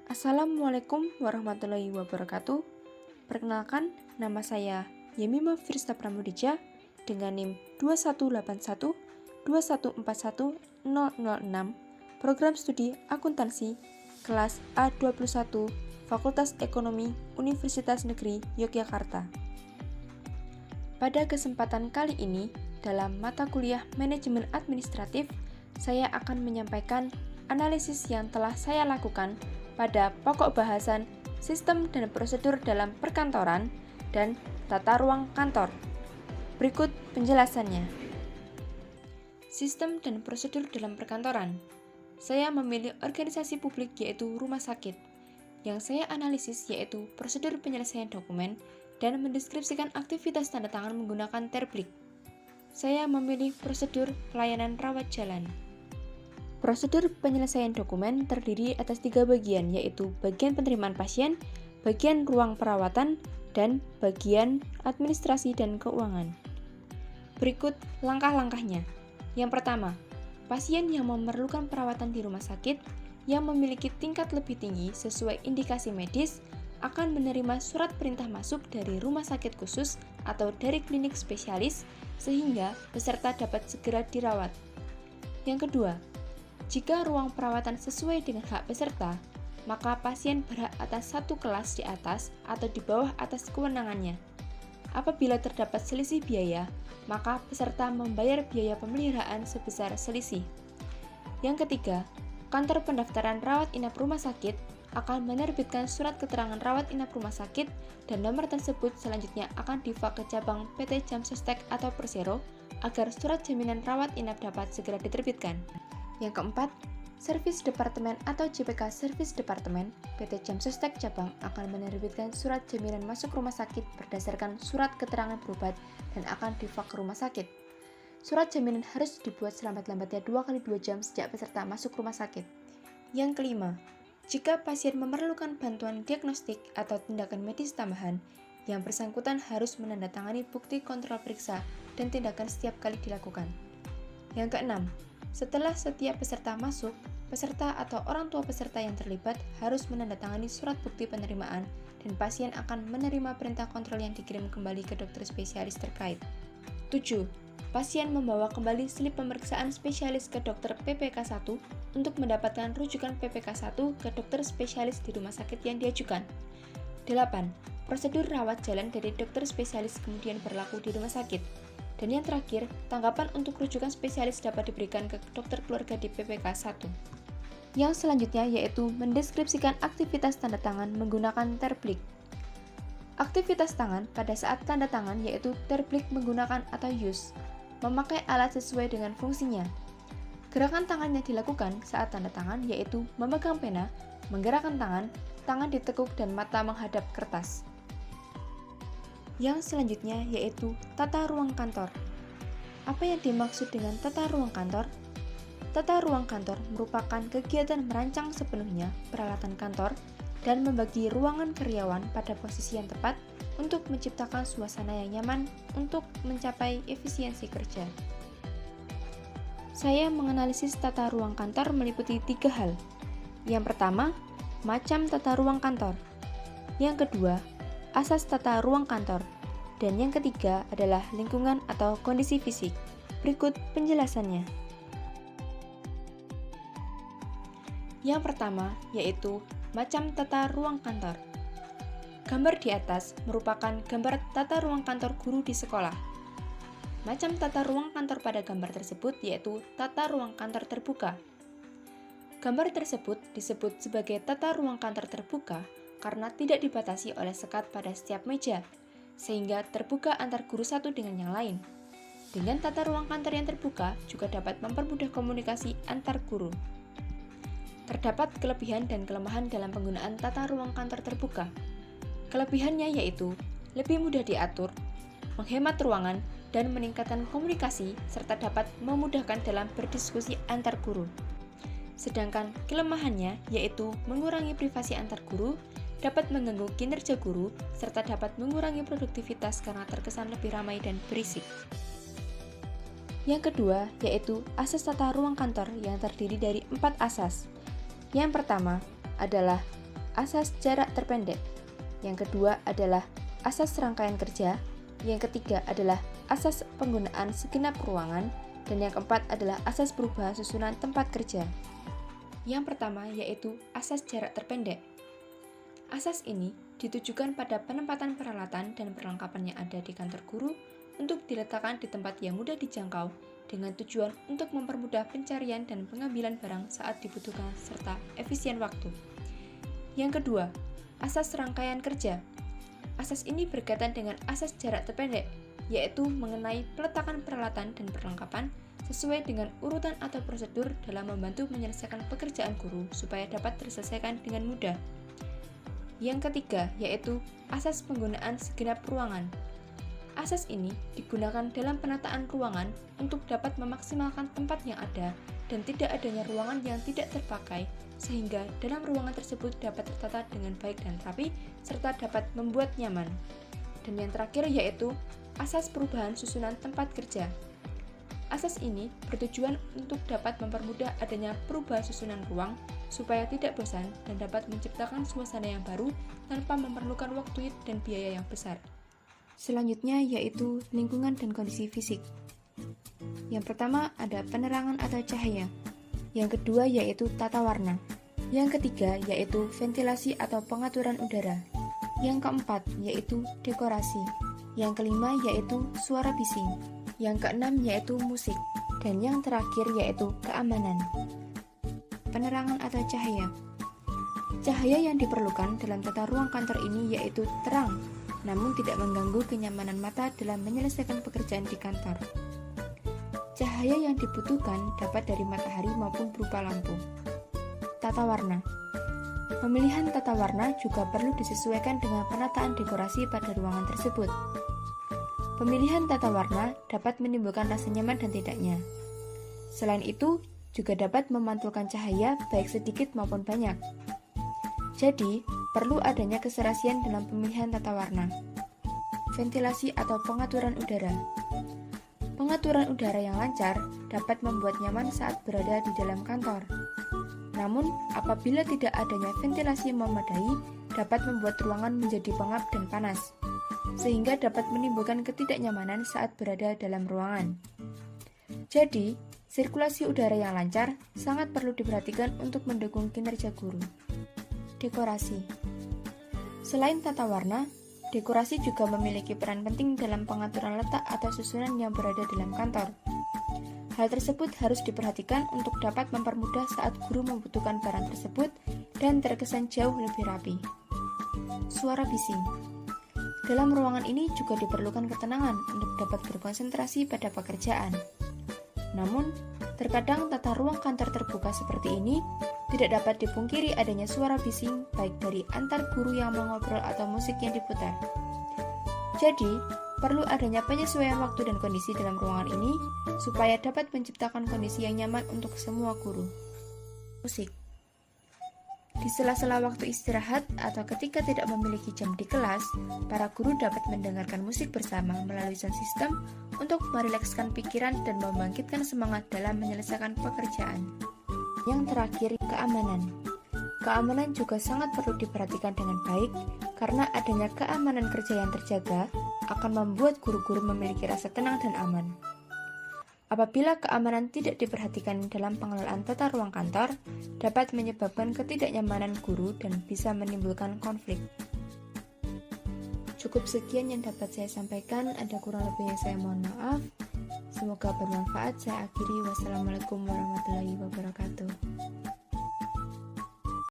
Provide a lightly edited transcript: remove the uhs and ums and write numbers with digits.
Assalamualaikum warahmatullahi wabarakatuh. Perkenalkan, nama saya Yemima Firsta Pramudija dengan NIM 2181-2141006, Program Studi Akuntansi, kelas A21, Fakultas Ekonomi Universitas Negeri Yogyakarta. Pada kesempatan kali ini, dalam mata kuliah Manajemen Administratif, saya akan menyampaikan analisis yang telah saya lakukan pada pokok bahasan sistem dan prosedur dalam perkantoran dan tata ruang kantor. Berikut penjelasannya. Sistem dan prosedur dalam perkantoran. Saya memilih organisasi publik yaitu rumah sakit. Yang saya analisis yaitu prosedur penyelesaian dokumen dan mendeskripsikan aktivitas tanda tangan menggunakan terblik. Saya memilih prosedur pelayanan rawat jalan. Prosedur penyelesaian dokumen terdiri atas 3 bagian, yaitu bagian penerimaan pasien, bagian ruang perawatan, dan bagian administrasi dan keuangan. Berikut langkah-langkahnya. Yang pertama, pasien yang memerlukan perawatan di rumah sakit yang memiliki tingkat lebih tinggi sesuai indikasi medis akan menerima surat perintah masuk dari rumah sakit khusus atau dari klinik spesialis sehingga peserta dapat segera dirawat. Yang kedua, jika ruang perawatan sesuai dengan hak peserta, maka pasien berhak atas satu kelas di atas atau di bawah atas kewenangannya. Apabila terdapat selisih biaya, maka peserta membayar biaya pemeliharaan sebesar selisih. Yang ketiga, kantor pendaftaran rawat inap rumah sakit akan menerbitkan surat keterangan rawat inap rumah sakit dan nomor tersebut selanjutnya akan difax ke cabang PT Jamsostek atau Persero agar surat jaminan rawat inap dapat segera diterbitkan. Yang keempat, Servis Departemen atau JPK Servis Departemen PT Jamsostek Cabang akan menerbitkan surat jaminan masuk rumah sakit berdasarkan surat keterangan berobat dan akan difax ke rumah sakit. Surat jaminan harus dibuat selambat-lambatnya 2 x 2 jam sejak peserta masuk rumah sakit. Yang kelima, jika pasien memerlukan bantuan diagnostik atau tindakan medis tambahan, yang bersangkutan harus menandatangani bukti kontrol periksa dan tindakan setiap kali dilakukan. Yang keenam, setelah setiap peserta masuk, peserta atau orang tua peserta yang terlibat harus menandatangani surat bukti penerimaan dan pasien akan menerima perintah kontrol yang dikirim kembali ke dokter spesialis terkait. 7. Pasien membawa kembali slip pemeriksaan spesialis ke dokter PPK 1 untuk mendapatkan rujukan PPK 1 ke dokter spesialis di rumah sakit yang diajukan. 8. Prosedur rawat jalan dari dokter spesialis kemudian berlaku di rumah sakit. Dan yang terakhir, tanggapan untuk rujukan spesialis dapat diberikan ke dokter keluarga di PPK 1. Yang selanjutnya yaitu mendeskripsikan aktivitas tanda tangan menggunakan terblik. Aktivitas tangan pada saat tanda tangan yaitu terblik menggunakan atau use, memakai alat sesuai dengan fungsinya. Gerakan tangan yang dilakukan saat tanda tangan yaitu memegang pena, menggerakkan tangan, tangan ditekuk dan mata menghadap kertas. Yang selanjutnya yaitu tata ruang kantor. Apa yang dimaksud dengan tata ruang kantor? Tata ruang kantor merupakan kegiatan merancang sepenuhnya peralatan kantor dan membagi ruangan karyawan pada posisi yang tepat untuk menciptakan suasana yang nyaman untuk mencapai efisiensi kerja. Saya menganalisis tata ruang kantor meliputi 3 hal. Yang pertama, macam tata ruang kantor. Yang kedua, asas tata ruang kantor. Dan yang ketiga adalah lingkungan atau kondisi fisik. Berikut penjelasannya. Yang pertama yaitu macam tata ruang kantor. Gambar di atas merupakan gambar tata ruang kantor guru di sekolah. Macam tata ruang kantor pada gambar tersebut yaitu tata ruang kantor terbuka. Gambar tersebut disebut sebagai tata ruang kantor terbuka karena tidak dibatasi oleh sekat pada setiap meja, sehingga terbuka antar guru satu dengan yang lain. Dengan tata ruang kantor yang terbuka juga dapat mempermudah komunikasi antar guru. Terdapat kelebihan dan kelemahan dalam penggunaan tata ruang kantor terbuka. Kelebihannya yaitu lebih mudah diatur, menghemat ruangan, dan meningkatkan komunikasi serta dapat memudahkan dalam berdiskusi antar guru. Sedangkan kelemahannya yaitu mengurangi privasi antar guru, dapat mengganggu kinerja guru, serta dapat mengurangi produktivitas karena terkesan lebih ramai dan berisik. Yang kedua, yaitu asas tata ruang kantor yang terdiri dari 4 asas. Yang pertama adalah asas jarak terpendek. Yang kedua adalah asas rangkaian kerja. Yang ketiga adalah asas penggunaan segenap ruangan. Dan yang keempat adalah asas perubahan susunan tempat kerja. Yang pertama yaitu asas jarak terpendek. Asas ini ditujukan pada penempatan peralatan dan perlengkapan yang ada di kantor guru untuk diletakkan di tempat yang mudah dijangkau dengan tujuan untuk mempermudah pencarian dan pengambilan barang saat dibutuhkan serta efisien waktu. Yang kedua, asas rangkaian kerja. Asas ini berkaitan dengan asas jarak terpendek, yaitu mengenai peletakan peralatan dan perlengkapan sesuai dengan urutan atau prosedur dalam membantu menyelesaikan pekerjaan guru supaya dapat terselesaikan dengan mudah. Yang ketiga, yaitu asas penggunaan segenap ruangan. Asas ini digunakan dalam penataan ruangan untuk dapat memaksimalkan tempat yang ada dan tidak adanya ruangan yang tidak terpakai, sehingga dalam ruangan tersebut dapat tertata dengan baik dan rapi, serta dapat membuat nyaman. Dan yang terakhir yaitu asas perubahan susunan tempat kerja. Asas ini bertujuan untuk dapat mempermudah adanya perubahan susunan ruang supaya tidak bosan dan dapat menciptakan suasana yang baru tanpa memerlukan waktu dan biaya yang besar. Selanjutnya yaitu lingkungan dan kondisi fisik. Yang pertama ada penerangan atau cahaya. Yang kedua yaitu tata warna. Yang ketiga yaitu ventilasi atau pengaturan udara. Yang keempat yaitu dekorasi. Yang kelima yaitu suara bising. Yang keenam yaitu musik. Dan yang terakhir yaitu keamanan. Penerangan atau cahaya. Cahaya yang diperlukan dalam tata ruang kantor ini yaitu terang, namun tidak mengganggu kenyamanan mata dalam menyelesaikan pekerjaan di kantor. Cahaya yang dibutuhkan dapat dari matahari maupun berupa lampu. Tata warna. Pemilihan tata warna juga perlu disesuaikan dengan penataan dekorasi pada ruangan tersebut. Pemilihan tata warna dapat menimbulkan rasa nyaman dan tidaknya. Selain itu, juga dapat memantulkan cahaya baik sedikit maupun banyak. Jadi, perlu adanya keserasian dalam pemilihan tata warna. Ventilasi atau pengaturan udara. Pengaturan udara yang lancar dapat membuat nyaman saat berada di dalam kantor. Namun, apabila tidak adanya ventilasi yang memadai, dapat membuat ruangan menjadi pengap dan panas, sehingga dapat menimbulkan ketidaknyamanan saat berada dalam ruangan. Jadi, sirkulasi udara yang lancar sangat perlu diperhatikan untuk mendukung kinerja guru. Dekorasi. Selain tata warna, dekorasi juga memiliki peran penting dalam pengaturan letak atau susunan yang berada dalam kantor. Hal tersebut harus diperhatikan untuk dapat mempermudah saat guru membutuhkan barang tersebut dan terkesan jauh lebih rapi. Suara bising. Dalam ruangan ini juga diperlukan ketenangan untuk dapat berkonsentrasi pada pekerjaan. Namun, terkadang tata ruang kantor terbuka seperti ini tidak dapat dipungkiri adanya suara bising baik dari antar guru yang mengobrol atau musik yang diputar. Jadi, perlu adanya penyesuaian waktu dan kondisi dalam ruangan ini supaya dapat menciptakan kondisi yang nyaman untuk semua guru. Musik. Di sela-sela waktu istirahat atau ketika tidak memiliki jam di kelas, para guru dapat mendengarkan musik bersama melalui sound system untuk merilekskan pikiran dan membangkitkan semangat dalam menyelesaikan pekerjaan. Yang terakhir, keamanan. Keamanan juga sangat perlu diperhatikan dengan baik karena adanya keamanan kerja yang terjaga akan membuat guru-guru memiliki rasa tenang dan aman. Apabila keamanan tidak diperhatikan dalam pengelolaan tata ruang kantor, dapat menyebabkan ketidaknyamanan guru dan bisa menimbulkan konflik. Cukup sekian yang dapat saya sampaikan, ada kurang lebihnya saya mohon maaf. Semoga bermanfaat. Saya akhiri. Wassalamualaikum warahmatullahi wabarakatuh.